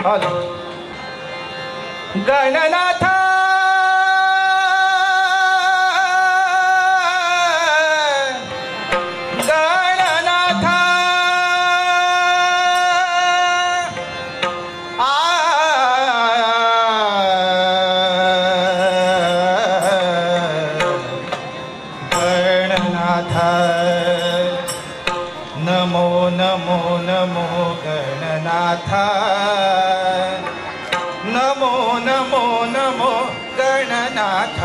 Hello Gananath Gananath Gananath Namo Namo Namo Gananath Namo Namo Namo Gananath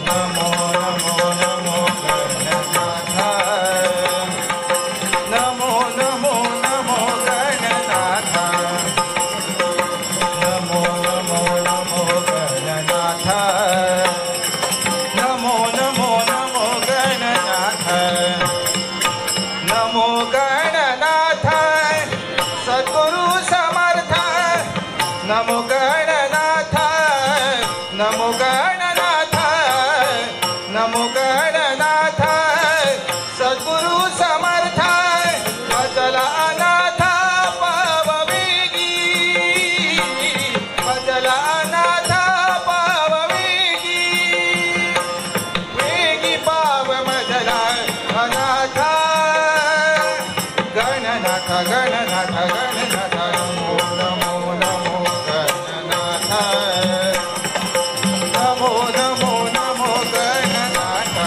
Namo Namo Namo Gananath Namo Namo Namo Gananath Namo Namo Namo Gananath Namo Namo Namo Gananath नमो गणनाथ सद्गुरु समर्थ नमो गणनाथ नमो गणनाथ नमो गणनाथ सद्गुरु समर्थ भजला अनाथ पाववेगी भजला अनाथ पाववेगी वेगी पाव मजला अनाथ गणनाथ गणनाथ गणनाथ नमो नमो नमो गणनाथ नमो नमो नमो गणनाथ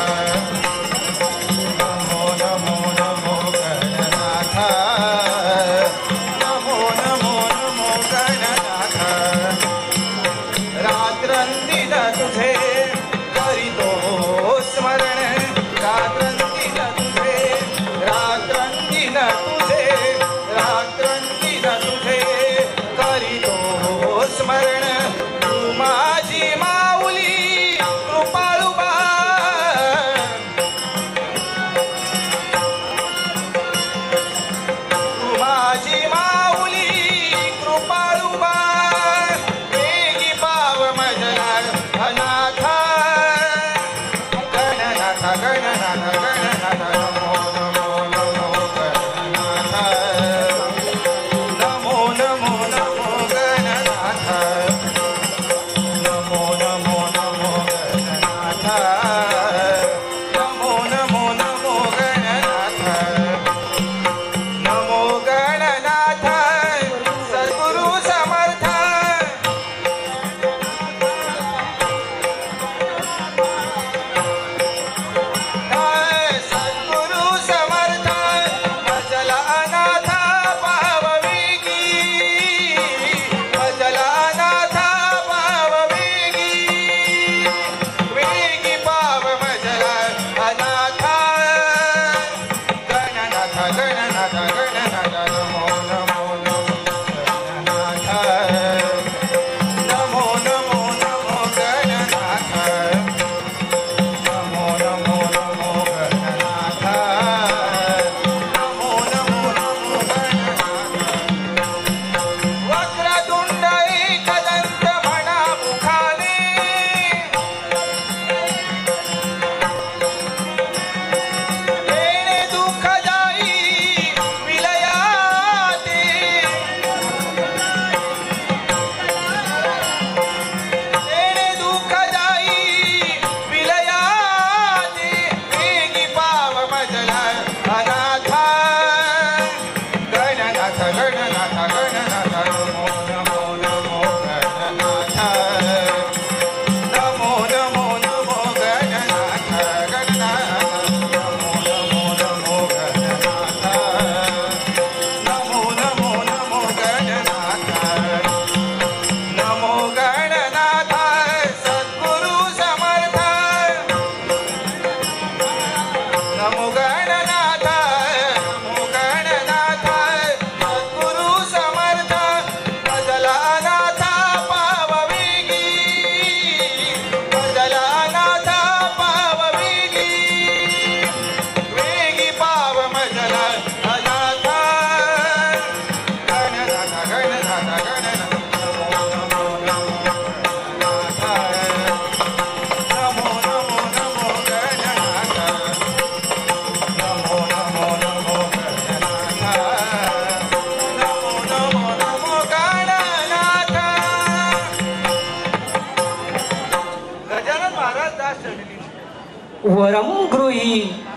वरम गृही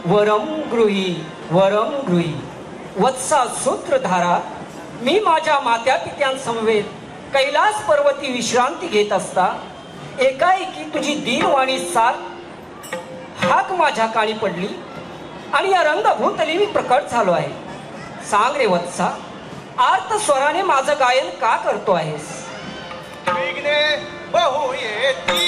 वरम गृही वरम गृही. वत्सा सूत्रधारा, मी माझ्या मात्या पित्यांसमवेत कैलास पर्वती विश्रांती घेत असता एकाएकी तुझी दीनवाणी सार हाक माझ्या कानी पडली आणि या रंगभूतली मी प्रकट झालो आहे. सांग रे वत्सा, आर्त स्वराने माझं गायन का करतो आहेस? विघ्ने बहु येती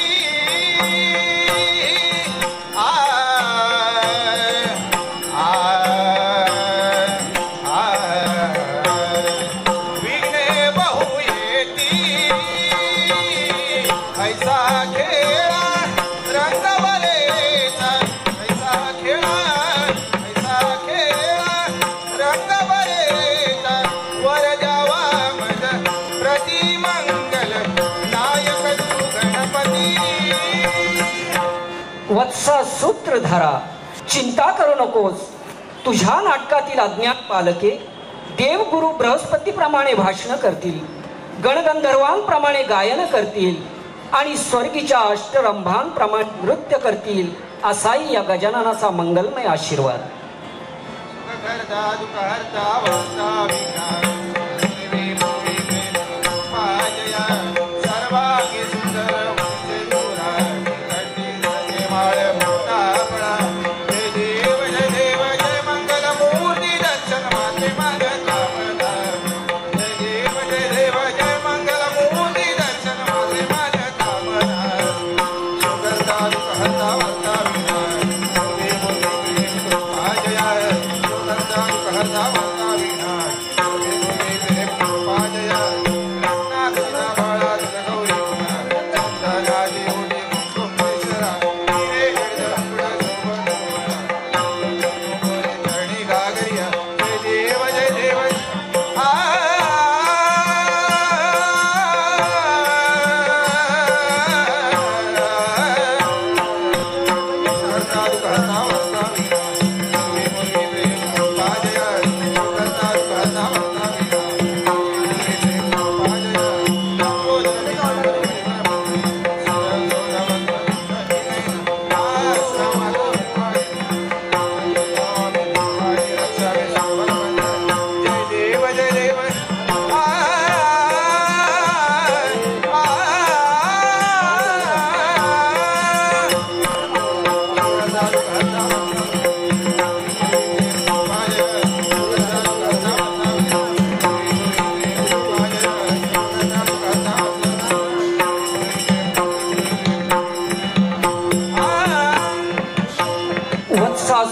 विघ्ने बहु येती ऐसा खेळा रंग बरेचा ऐसा खेळा रंग बरेचा वर द्यावा मज प्रतिमंगल नायक तू गणपती. वत्सा सूत्रधारा, चिंता करू नकोस. तुझ्या नाटकातील अज्ञात पालके देवगुरु बृहस्पतीप्रमाणे भाषण करतील, गणगंधर्वांप्रमाणे गायन करतील आणि स्वर्गीच्या अष्टरंभांप्रमाणे नृत्य करतील, असाही या गजाननाचा मंगलमय आशीर्वाद.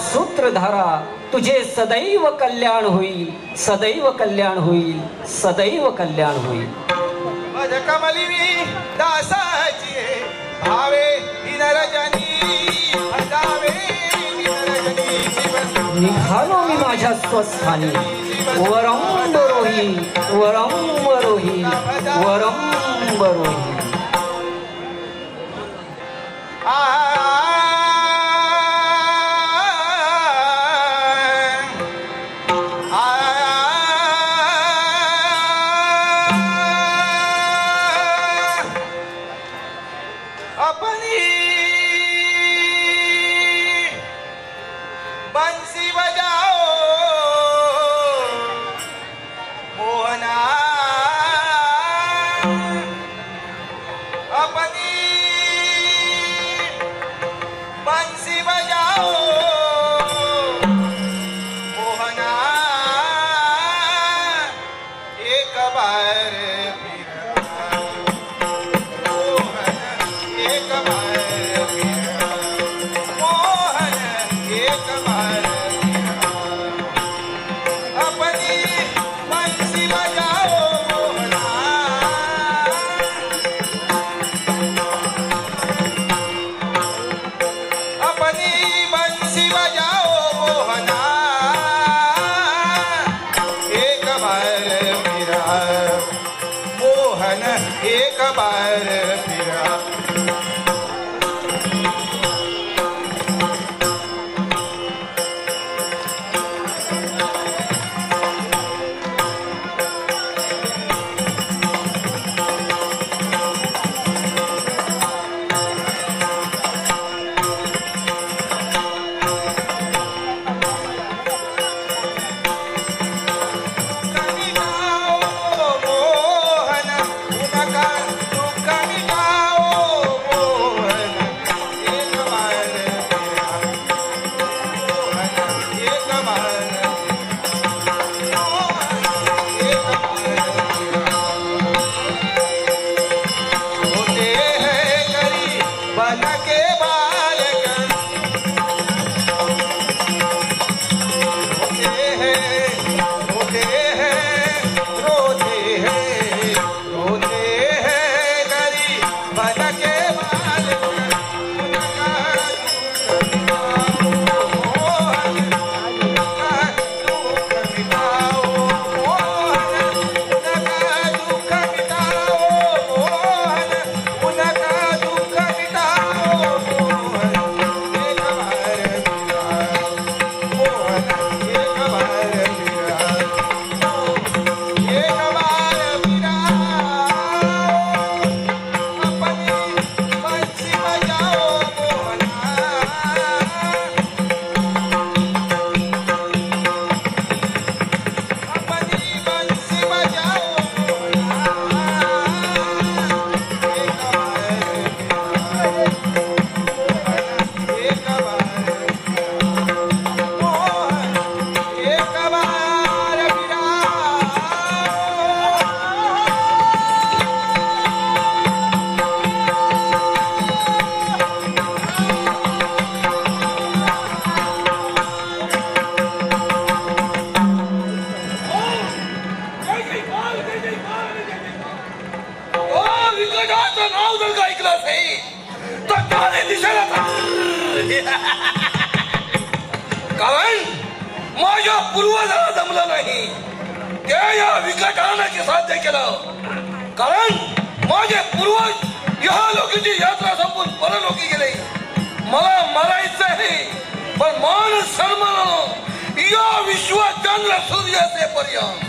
सूत्रधारा, तुझे सदैव कल्याण होईल, सदैव कल्याण होईल, सदैव कल्याण होईल. मज कमली दासाची भावे नरजनी भजावे नरजनी. निघालो मी माझ्या स्वस्थानी, वरंब रोही वरंब रोही वरंब रोही. बंसी बजाओ मोहना अपनी पूर्वजाला जमलं नाही ते या विकटानं साध्य केलं. कारण माझे पूर्वज या लोकीची यात्रा संपून परलोकी गेले. मला मरायचं आहे पण मान सन्मानानं या विश्वात चंद्र सूर्य असेपर्यंत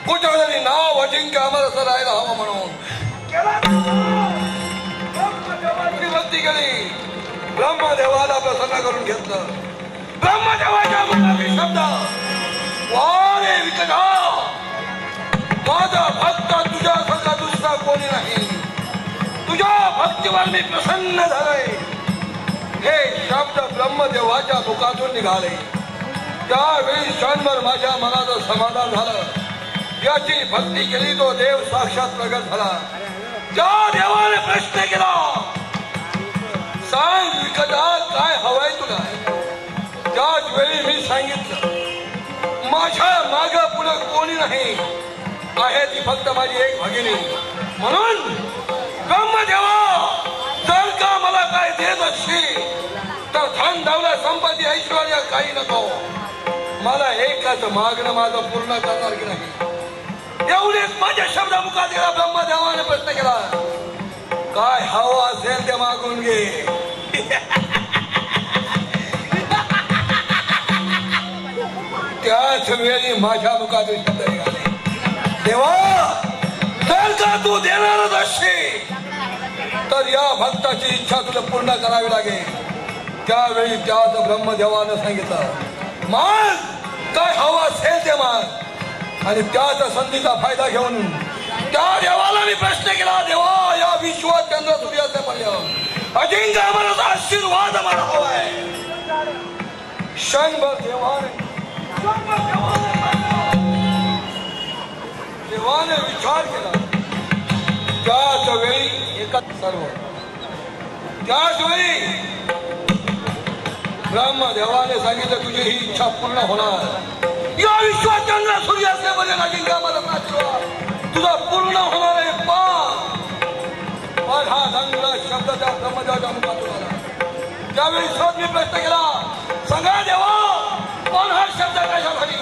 कुठेतरी नाव अजिंक्य अमरस राहायला हवं म्हणून भक्ती केली. ब्रह्मदेवाला प्रसन्न करून घेतलं. ब्रह्मदेवाच्या मुखातील शब्द वारे विकटा माझा भक्त तुझ्यासारखा दुसरा कोणी नाही. तुझ्या भक्तीवर मी प्रसन्न झालोय. हे शब्द ब्रह्मदेवाच्या मुखातून निघाले. त्यावेळी क्षणभर माझ्या मनाचं समाधान झालं. याची भक्ती केली तो देव साक्षात प्रगट झाला. त्या देवाने प्रश्न केला, सांग विकटा काय हवंय तुला. त्याच वेळी मी सांगितलं माझ्या माग पुढे कोणी नाही आहे ती फक्त माझी एक भगिनी. म्हणून ब्रह्मदेवा जर का मला काय देत असशील तर धन दौलत संपत्ती ऐश्वर्य काही नको. मला एकच मागणं माझं पूर्ण करणार की नाही. एवढेच माझ्या शब्दामुखात गेला. ब्रह्मदेवाने प्रश्न केला, काय हवं असेल ते मागून घे. त्याच वेळी माझ्या मुखातून शब्द निघाले, देवा जर का तू देणारच असशील तर या भक्ताची इच्छा तुला पूर्ण करावी लागेल. त्यावेळी त्याच ब्रह्मदेवानं सांगितलं, माग काय हवं असेल ते माग. आणि त्याच संधीचा फायदा घेऊन त्या देवाला मी प्रश्न केला, देवा या विश्वात चंद्र सूर्याचे पर्यंत अजिंक्य अमरचा आशीर्वाद मला हवाय. क्षणभर देवाने विचार केला. त्याच वेळी एकच सर्व त्याच वेळी ब्रह्मदेवाने सांगितलं, तुझी ही इच्छा पूर्ण होणार. या विश्वात चंद्र सूर्य असल्यामध्ये अजिंक्य अमरचा आशीर्वाद तुझा पूर्ण होणार आहे. पण हा चांगला शब्द त्या ब्रह्मदेवाच्या मुखातून आला. त्यावेळी शोध मी प्रश्न केला, सांगा देवा पण हा शब्द कशासाठी.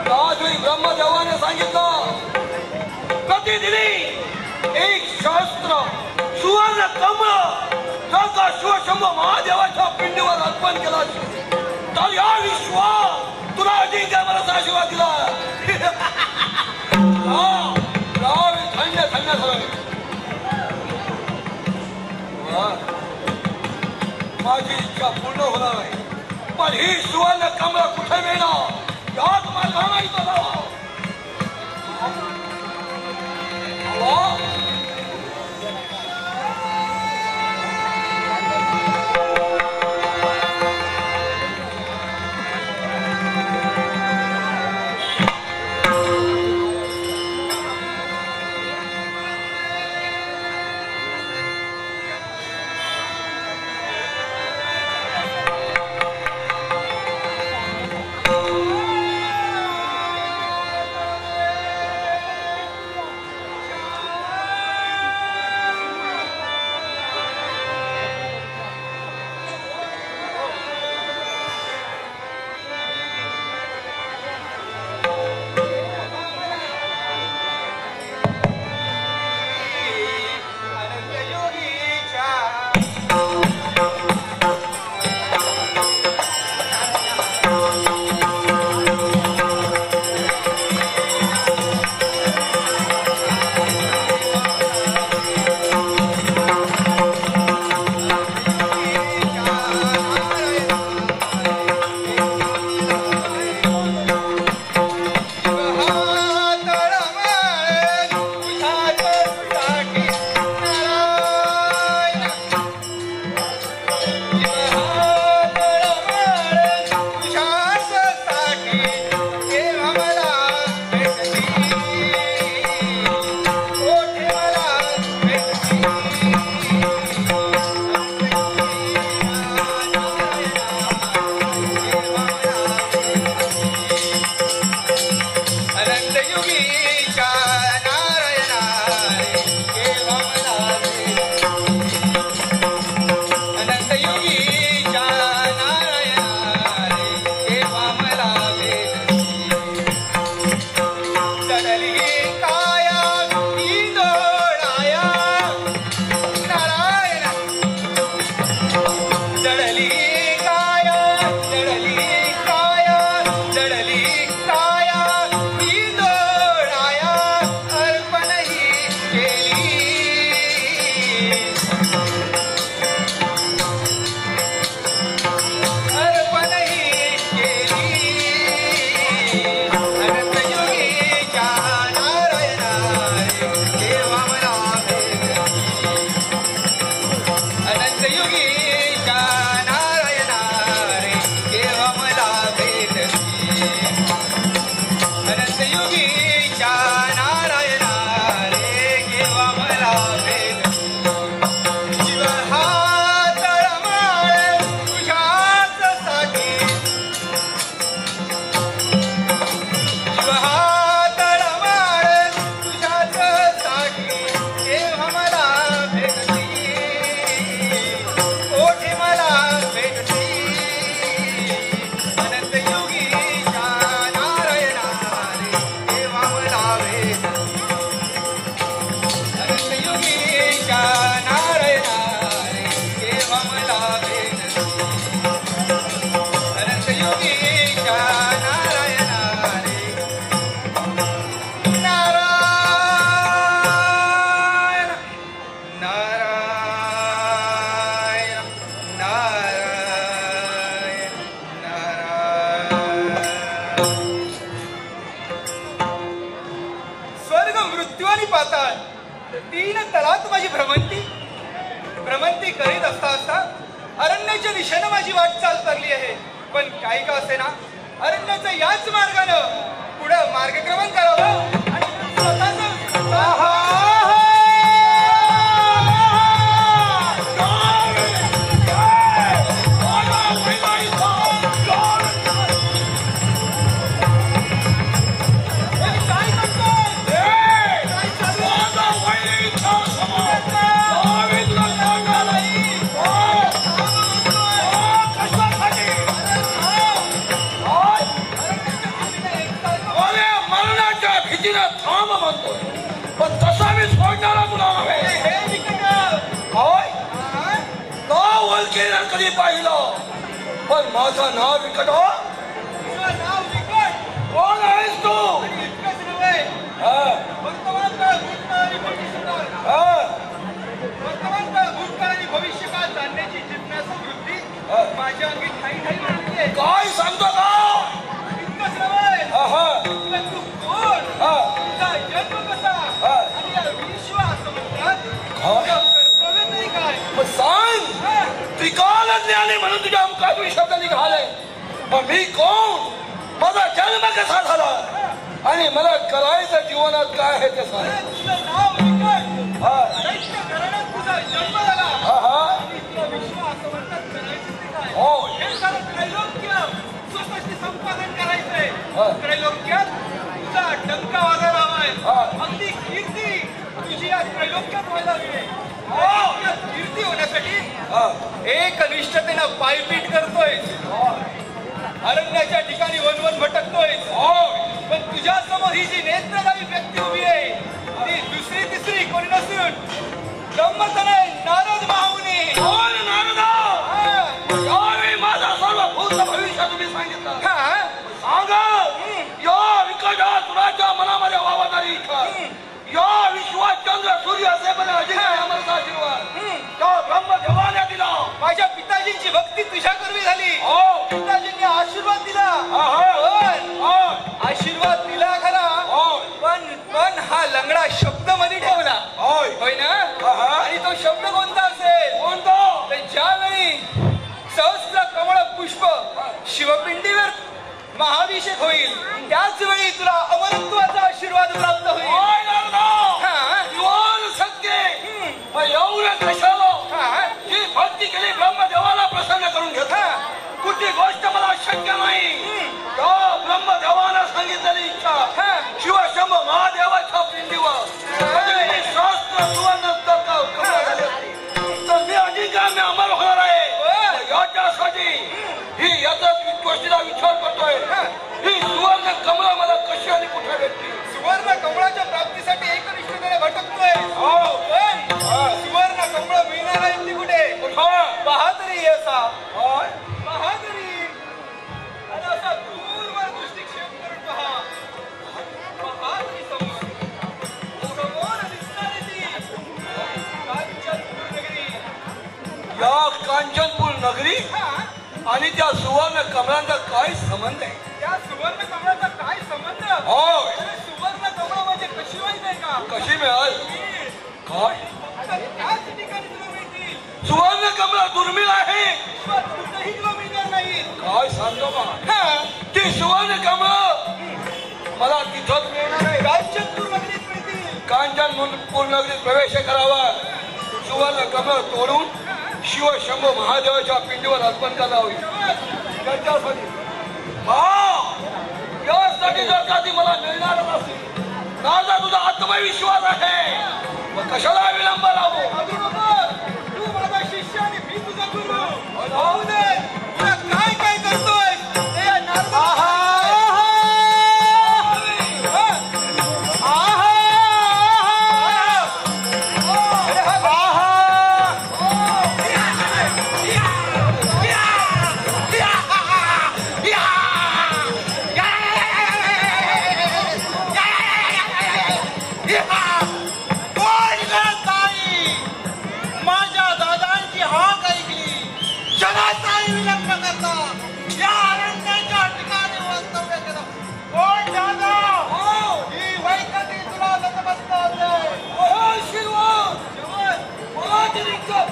त्यावेळी ब्रह्मदेवाने सांगितलं, प्रतिदिनी एक शास्त्र सुवर्ण कमळ जर का शिवशंभ महादेवाच्या पिंडीवर अर्पण केला तर या विश्वात तुला अजिंक्य अमरचा आशीर्वाद दिला. धन्य धन्य झालं. माझी इच्छा पूर्ण होणार आहे. पण ही सुवर्ण कमळ कुठे मिळणार यात मला माहित असावं. करीत असता असता अरण्याच्या दिशेनं माझी वाटचाल लागली आहे. पण काही का असे ना, अरण्याच्या याच मार्गानं पुढं मार्गक्रमण करावं आणि पण तसा मी सोडणारा मुला ओळखेल कधी पाहिलं. पण माझं नाव विकट हो. कोण आहेस तू? भविष्यकाळ जाणण्याची जिज्ञासा वृत्ती माझ्या अंगी ठाई ठाई मारली आहे. काय सांगतो का? इतकंच नव्हे, तू कोण, तुझा जन्म कसा आणि या विश्वास कर्तव्य नाही काय? मग सांग. त्रिकाल ज्ञानी म्हणून तुझ्या अमुकात शब्द निघाले. मग मी कोण, माझा जन्म कसा झाला आणि मला करायचं जीवनात काय आहे ते सांग. तुझं नाव विकट, दैत्य घराण्यात तुझा जन्म झाला आणि तुला विश्वास म्हणतात करायचं ते काय? हे सारं त्रैलोक्य स्वतःशी संपादन करायचंय. त्रैलोक्यात तुझा डंका वाजायला हवाय. अगदी कीर्ती तुझी या त्रैलोक्यात व्हायला हवी. कीर्ती होण्यासाठी एक निष्ठतेनं पायपीट करतोय. अरण्याच्या ठिकाणी वनवन भटकतोय. पण तुझ्या समोर ही जी नेत्रदायी व्यक्ती उभी आहे ती दुसरी तिसरी कोणी नसून ब्रह्मतनय नारद महामुनी. माझा सर्व भूत भविष्य तुम्ही सांगितलं. सांगा या विकटा तुझ्या मनामध्ये वावणारी इच्छा, या विश्वात चंद्र सूर्य असे मला अजिंक्य अमरचा आशीर्वाद त्या ब्रह्मदेवाने दिला. माझ्या पिताजींची भक्ती तुझ्या करवी झाली. पिताजींनी आशीर्वाद दिला. आशीर्वाद दिला खरा, पण हा लंगडा शब्द मध्ये ठेवला होय ना. आणि तो शब्द कोणता असेल? कोणता? तर ज्यावेळी सहस्र कमळ पुष्प शिवपिंडीवर महाभिषेक होईल त्याच वेळी तुला अमरत्वाचा आशीर्वाद प्राप्त होईल. एवढं कशाला ही भक्ती केली, ब्रह्मदेवाला प्रसन्न करून घेतला. कुठली गोष्ट मला शक्य नाही. ब्रह्मदेवानं सांगितलेली इच्छा शिवशंभ महादेवाच्या पिंडीवर शास्त्र सुवर्ण तर मी अधिकामी अमर होणार आहे. याच्यासाठी ही याचाच गोष्टीचा विचार करतोय. ही सुवर्ण कमळ मला कशी आणि कुठे भेटली? सुवर्ण कमळाच्या प्राप्तीसाठी एकनिष्ठतेने भटकतोय. सुवर्ण कमळ मिळणार आहे ती कुठे? बहादरी असा बहादरी आणि असा दूरवर दृष्टिक्षेप करून पहा. बहादरी समोर दिसणारी ती कांचनपूर नगरी. या कांचनपूर नगरी आणि त्या सुवर्ण कमळांचा काय संबंध आहे? त्या सुवर्ण कमळाचा काय संबंध? सुवर्ण कमळ म्हणजे कशी माहित आहे का? कशी मिळाल? काय त्याच ठिकाणी तुला मिळतील. सुवर्ण कमळ दुर्मिळ आहे. कुठेही तुला मिळणार नाही. काय सांगतो का? ती सुवर्ण कमळ मला तिथंच मिळणार आहे. कांचनपूर नगरीत मिळतील. कांचनपूर नगरीत प्रवेश करावा. सुवर्ण कमळ तोडून शिवशंभू महादेवाच्या पिंडीवर अर्पण करायला हवी. यासाठी जर का ती मला मिळणारच असेल, माझा तुझा आत्मविश्वास आहे, मग कशाला विलंब लावू? तू माझा शिष्य आणि मी तुझा गुरु. भाऊ दे, तुला काय काय करतोय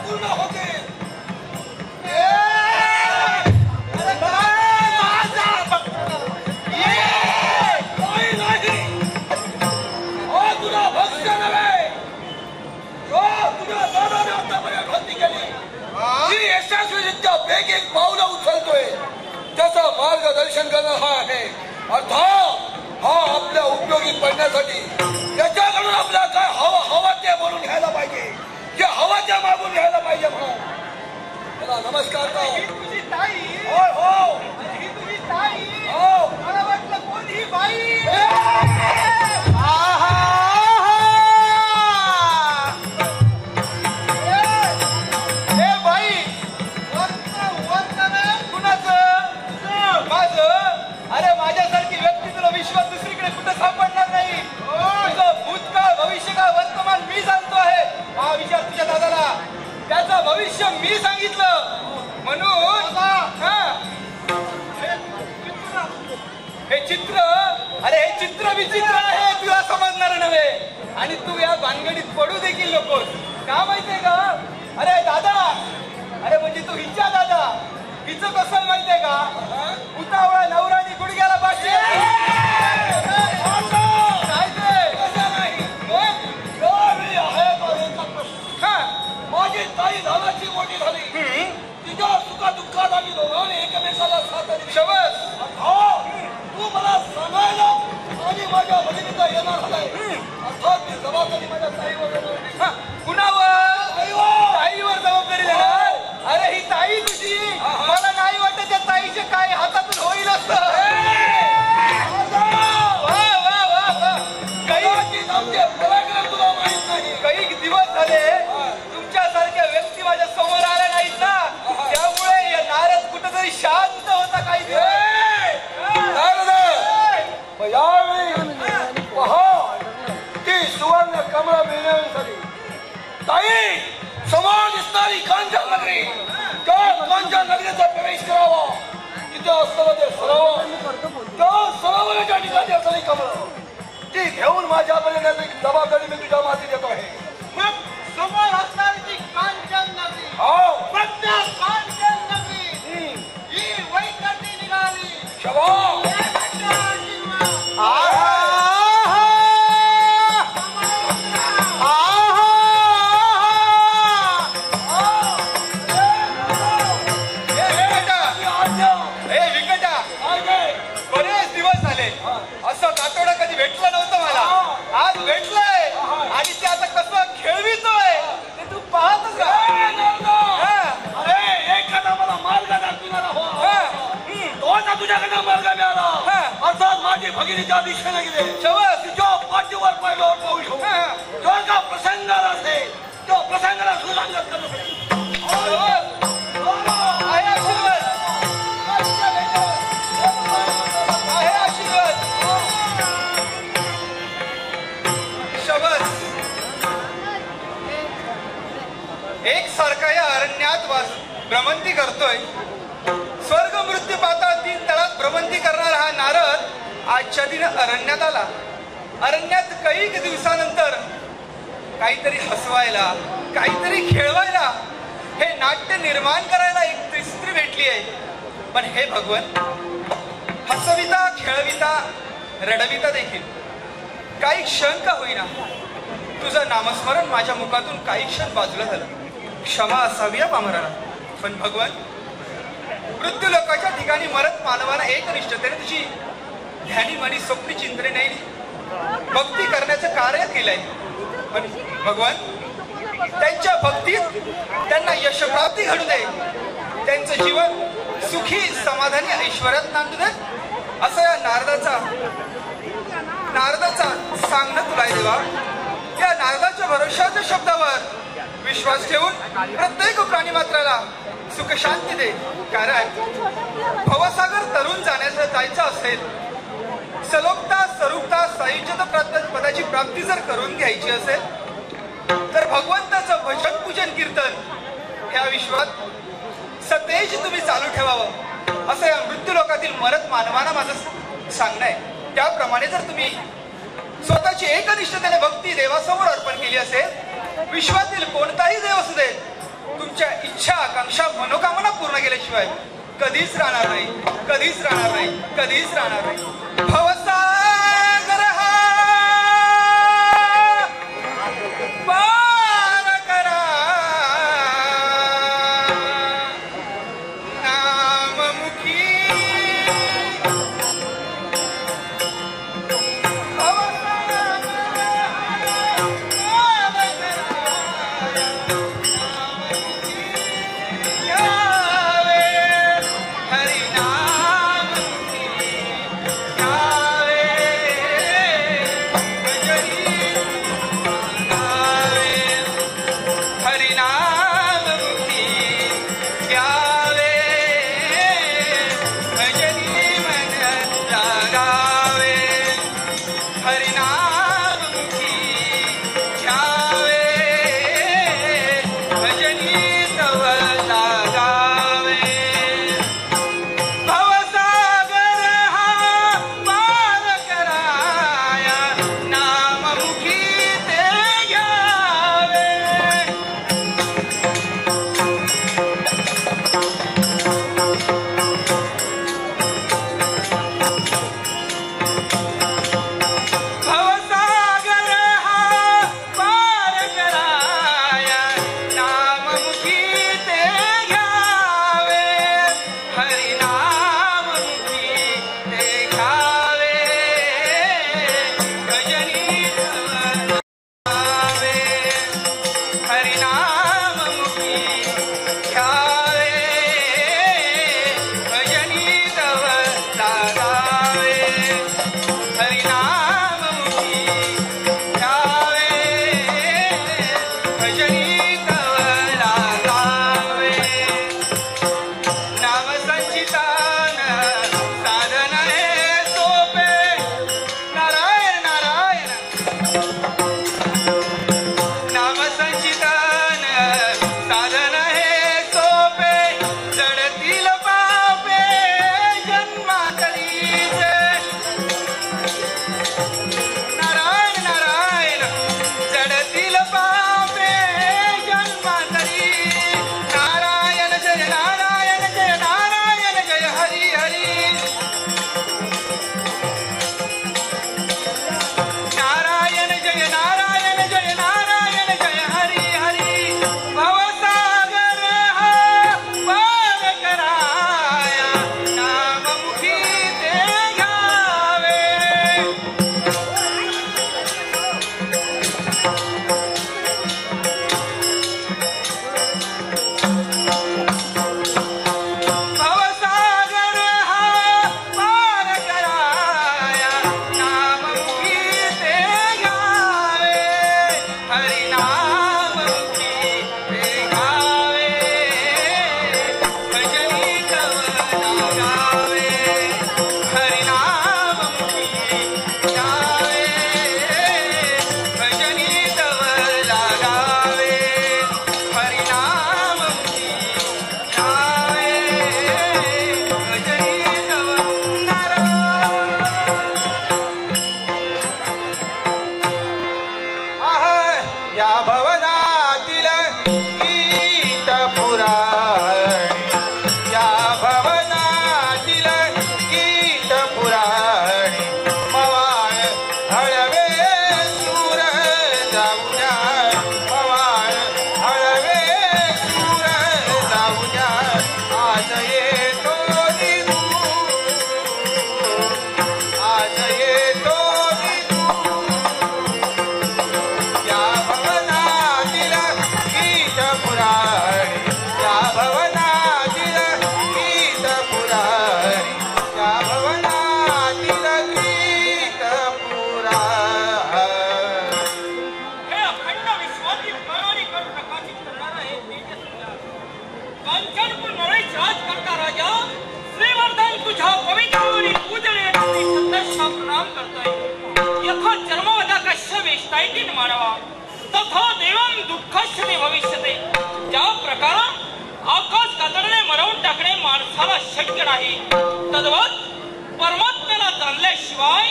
पूर्ण होते. मार्गदर्शन करणं हा आहे. अर्थात हा आपल्या उपयोगी पडण्यासाठी त्याच्याकडून आपल्याला काय हवं ते बोलून घ्यायला पाहिजे, जे हवं ते मागून घ्यायला पाहिजे. म्हणून मला नमस्कार करा. ही तुझी ताई. होय हो. ही तुझी ताई. हो. मला वाटलं कोण ही बाई. अरे माझ्यासारखी व्यक्ती तुला विश्वात दुसरीकडे कुठं सापडणार नाही. तुझं भूतकाळ भविष्यकाळ वर्तमान मी सांगतो आहे. हा विचार तुझ्या दादाला, त्याचं भविष्य मी सांगितलं म्हणून हे चित्र, अरे हे चित्र विचित्र आहे, तुला समजणार नव्हे. आणि तू या भानगडीत पडू देखील नकोस. का माहितीये का? अरे दादा, अरे म्हणजे तू हिच्या दादा. हिचं कसं माहितीये का? उतावळा नवरानी गुडघ्याला पाठवे. माझी ताई धानाची मोठी झाली, तिच्या सुखा दुःखात आम्ही दोघांनी एकमेकाला साथ दिली. शबस, तू मला सांगायला आणि माझ्या भगिनीचा येणार झालाय. अर्थात मी जबाबदारी माझ्या ताईवर देणार. कुणावर? ताईवर जबाबदारी देणार. अरे ही ताई तुझी, मला नाही वाटत त्या ताईच्या काय हातातून होईल असतं. काही दिवस झाले तुमच्यासारख्या व्यक्ती माझ्या समोर आल्या नाहीत ना, त्यामुळे या नारद कुठेतरी शांत होता. काही यावेळी पहा ती सुवर्ण कमळा मिळण्यासाठी ताई समोर दिसणारी कांचन नगरी, त्या कांचन नगरीचा प्रवेश करावा. तिथे असताना ते त्या सरोवराच्या ठिकाणी असणारी कमळ ती घेऊन माझ्यापर्यंत येण्याची जबाबदारी मी तुझ्या माती देतो आहे. मग समोर असणारी ती कांचन नगरी, फक्त कांचन नगरी ही वैकंठी निघाली. बरेच दिवस झाले असं कातोडा कधी भेटलं नव्हतं मला. आज भेटलंय आणि ते आता कसं खेळवितोय ते तू पाहतच का? अरे एखादा मला मार्ग दाखविणारा हो, तो तुझ्याकडे मार्ग मिळाला. अर्थात माझी भगिनीच्या दिशेने गेले. शबस, तिच्या पाठीवर पाहिल्यावर पाहू शकतो. जो का प्रसंगाला असेल तो प्रसंगाला सुसंगत करू एक सारखा या अरण्यात भ्रमंती करतोय. स्वर्ग मृत्यू पाताळ तीन तळात भ्रमंती करणारा हा नारद आजच्या दिन अरण्यात आला. अरण्यात कैक दिवसानंतर काहीतरी हसवायला, काहीतरी खेळवायला, हे नाट्य निर्माण करायला एक स्त्री भेटली आहे. पण हे भगवन, हसविता, खेळविता, रडविता देखील काही क्षण का होईना तुझं नामस्मरण माझ्या मुखातून काही क्षण बाजूला झालं. क्षमा असावी या पामराला. पण भगवन, मृत्यू लोकाच्या ठिकाणी मरत मानवाला एकनिष्ठतेने तुझी ध्यानी मनी स्वप्नी चिंतने नाही भक्ती करण्याचं कार्य केलंय. पण भगवन, त्यांच्या भक्तीत त्यांना यशप्राप्ती घडू दे, त्यांचं जीवन सुखी समाधानी ऐश्वर्यात नांदू दे, असं या नारदाचा सांगणं तुला देवा. या नारदाच्या भरोशाच्या शब्दावर विश्वास ठेवून प्रत्येक प्राणी मात्राला सुख शांती दे. कारण भवसागर तरुण जायचं असेल, सलोकता, स्वरूपता, सायुज्यता पदाची प्राप्ती जर करून घ्यायची असेल तर भगवंताचं भजन पूजन कीर्तन ह्या विश्वात सतेज तुम्ही चालू ठेवावं, असं या मृत्यू लोकातील मरत मानवांना माझं सांगणं आहे. त्याप्रमाणे जर तुम्ही स्वतःची एकनिष्ठतेने भक्ती देवासमोर अर्पण केली असेल, विश्वातील कोणताही देव असू दे, तुमच्या इच्छा, आकांक्षा, मनोकामना पूर्ण केल्याशिवाय कधीच राहणार नाही, कधीच राहणार नाही, कधीच राहणार नाही. भवसागर हा पार करा, नाममुखी तुझ्या पवित्र पूजण्यासाठी सत्तर्षा प्रणाम करतोय. यथा जन्मवदा कश्य वेष्टायतीन मानवा तथा देवं दुःखश्य भविष्यते. ज्या प्रकारे आकाश कातडणे मरवून टाकणे माणसाला शक्य नाही, तद्वत परमात्म्याला जाणल्याशिवाय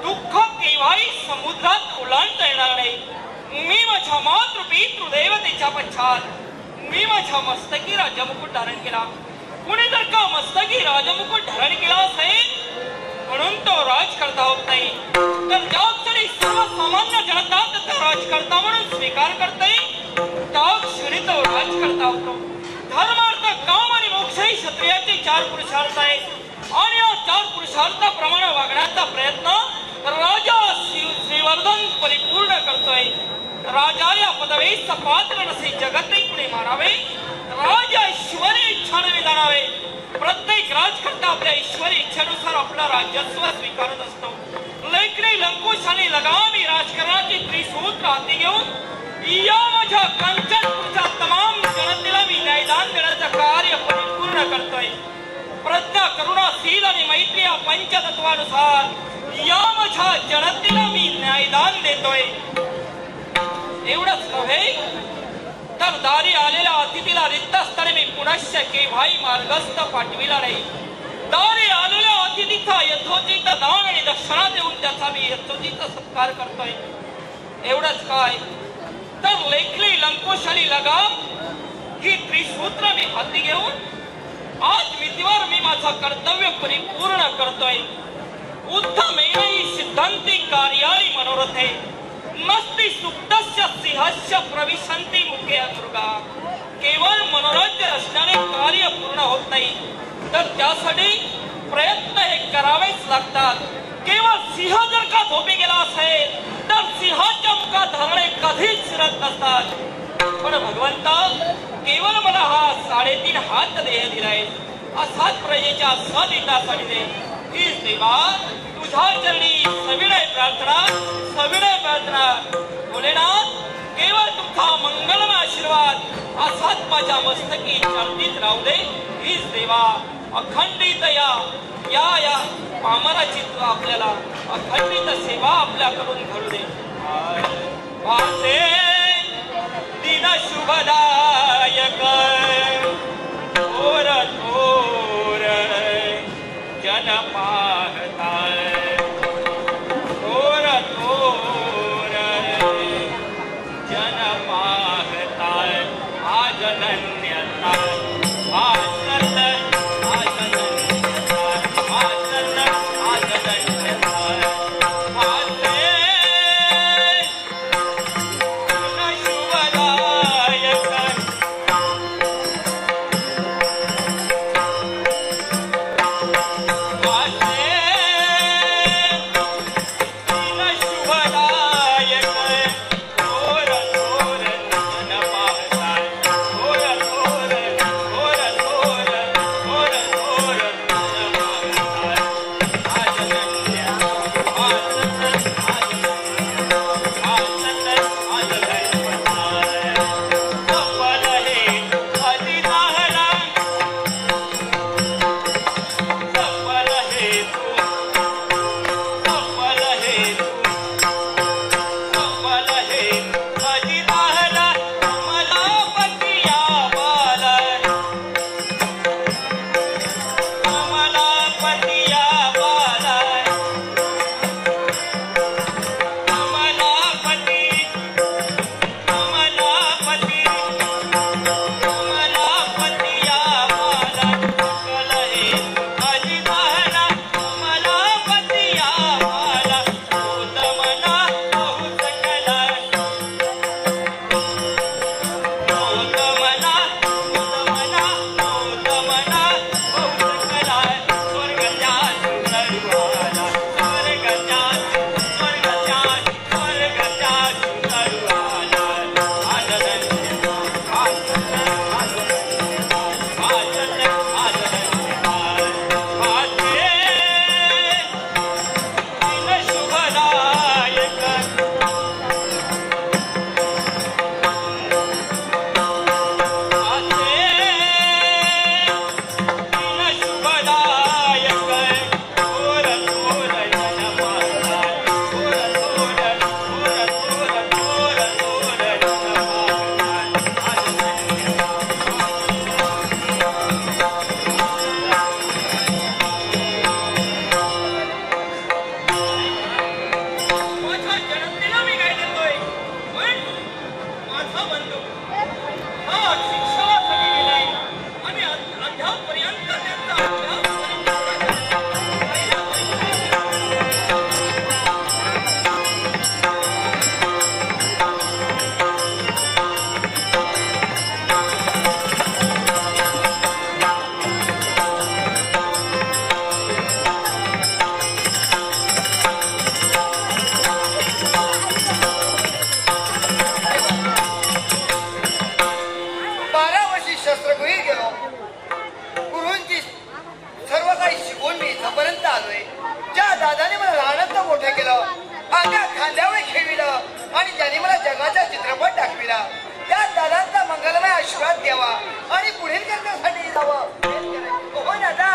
दुःख केव्हाही समुद्रात ओलांडता येणार नाही. मी माझ्या मातृपितृदेवतेच्या पश्चात मी माझ्या मस्तकी राजमुकुट धारण केला. कुणी जर का मस्तकी राजमुकुट धारण केला असेल म्हणून तो राजकर्ता होत नाही, तर ज्या क्षणी सर्वसामान्य जनता त्याचा राजकर्ता म्हणून स्वीकार करते त्या क्षणी तो राजकर्ता होतो. धर्मार्थ काम आणि मोक्ष ही क्षत्रियाचे 4 पुरुषार्थ आहेत आणि या 4 पुरुषार्थाप्रमाणे वागण्याचा प्रयत्न राजा श्रीवर्धन परिपूर्ण करतोय. राजा या पदवीचा पात्र नसे जगते कुणी मानावे. राजा ईश्वरी इच्छाने जाणावे. प्रत्येक राजकर्ता आपल्या ईश्वरी इच्छेनुसार आपला राज्यस्व स्वीकारत असतो. लेखणी लंकुश आणि लगामी राजकारणाची त्रिसूत्र हाती घेऊन या माझ्या कंचनपूरच्या तमाम जनतेला मी न्यायदान देण्याचं कार्य परिपूर्ण करतोय. प्रज्ञा करुणाशील आणि मैत्री या पंचतत्वानुसार या माझ्या जनतेला मी न्यायदान देतोय. एवढंच नव्हे तर दारी आलेल्या अतिथीला रिक्त असताना मी पुनश्च केव्हाही मार्गस्थ पाठविला नाही. दारी आलेल्या अतिथीचा यथोचित दान आणि दक्षिणा देऊन त्याचा मी यथोचित सत्कार करतोय. एवढंच काय तर लेखली लंकुश आणि लगाम ही त्रिसूत्र मी हाती घेऊन आज मितीवर मी माझा कर्तव्य परिपूर्ण करतोय. उत्तमेन सिद्धांती कार्याणि मनोरथे नस्ति सुप्तस्य सिंहस्य प्रविशन्ति मुखे दुर्गा. केवळ मनोरंजन असणारे कार्य पूर्ण होत नाही, तर त्यासाठी प्रयत्न हे करावेच लागतात. केवळ सिंह जर का झोपी गेला असेल तर सिंहाच्या मुखात धरणे कधीच शिरत नसतात. पण भगवंता केवळ मला हा 3.5 हात देह दिलाय, असाच प्रजेच्या सदितासाठी दे. हीच देवा तुझ्या चरणी सविनय प्रार्थना. भोलेनाथ केवळ तुमचा मंगलमय आशीर्वाद असाच माझ्या मस्तकी चरणीत राहू दे. हीच देवा अखंडित या पामराची आपल्याला अखंडित सेवा आपल्याकडून घडू दे. वासे दिन शुभदायक थोर थोर जन पाहताय. थोर थोर जन पाहताय. आज धन्यता आणि ज्याने मला जगाचा चित्रपट दाखविला त्या दादांचा मंगलमय आशीर्वाद द्यावा आणि पुढील करण्यासाठी जावं. हो दादा.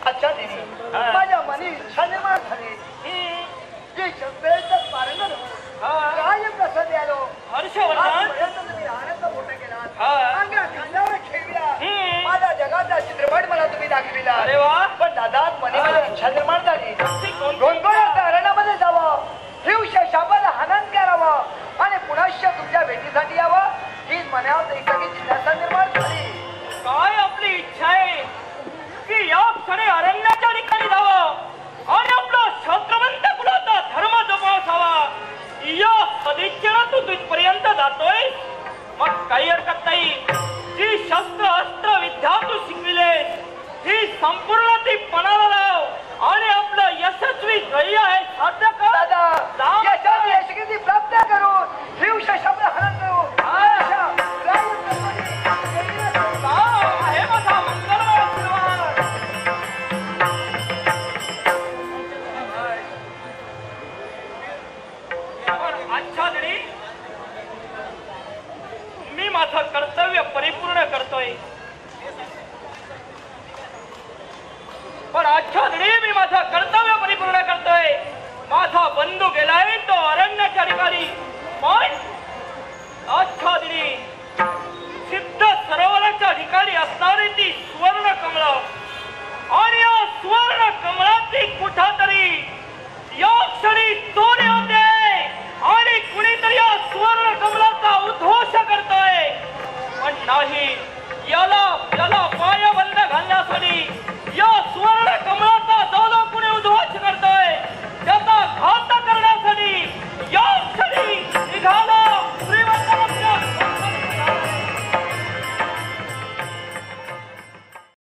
माझ्या मनी इच्छा निर्माण झाली जे शब्दात पारंगत काय प्रसाद आलो हर्षवर्धन तुम्ही आनंद मोठा केला अंगा खांद्यावर खेळविला माझा जगाचा चित्रपट मला तुम्ही दाखविला. अरे वा. पण दादा मनी माझी इच्छा निर्माण झाली गोंधळाच्या अरण्यामध्ये जावं हिवश शापाला हनन करावं आणि पुन्हा तुमच्या भेटीसाठी यावं ही मनावर एकाकी जिज्ञासा निर्माण झाली. काय आपली इच्छा आहे की या क्षणी अरण्याच्या ठिकाणी जावं आणि आपला शस्त्रवंत कुलाचा धर्म जोपासावा. या सदिच्छेनं तू तिथपर्यंत जातोय मग काही हरकत नाही. जी शस्त्र अस्त्र विद्या तू शिकविले ही संपूर्ण ती पणाला लाव आणि आपलं यशस्वी ध्येय आहे साध्य कर. यशस्वी प्राप्त करून हिवश शब्द हनन करू हे माझा मंगलमय आशीर्वाद. आच्छादनी मी माझं कर्तव्य परिपूर्ण करतोय पण आच्छादनी मी माझं कर्तव्य परिपूर्ण करतोय. माझा बंधू गेलाय तो अरण्याच्या ठिकाणी पण आच्छादनी सिद्ध सरोवराच्या ठिकाणी असणारी ती सुवर्ण कमळ आणि या सुवर्ण कमळाची कुठेतरी या क्षणी चोरी होते आणि कुणीतरी या सुवर्ण कमळाचा उद्घोष करतोय पण नाही. याला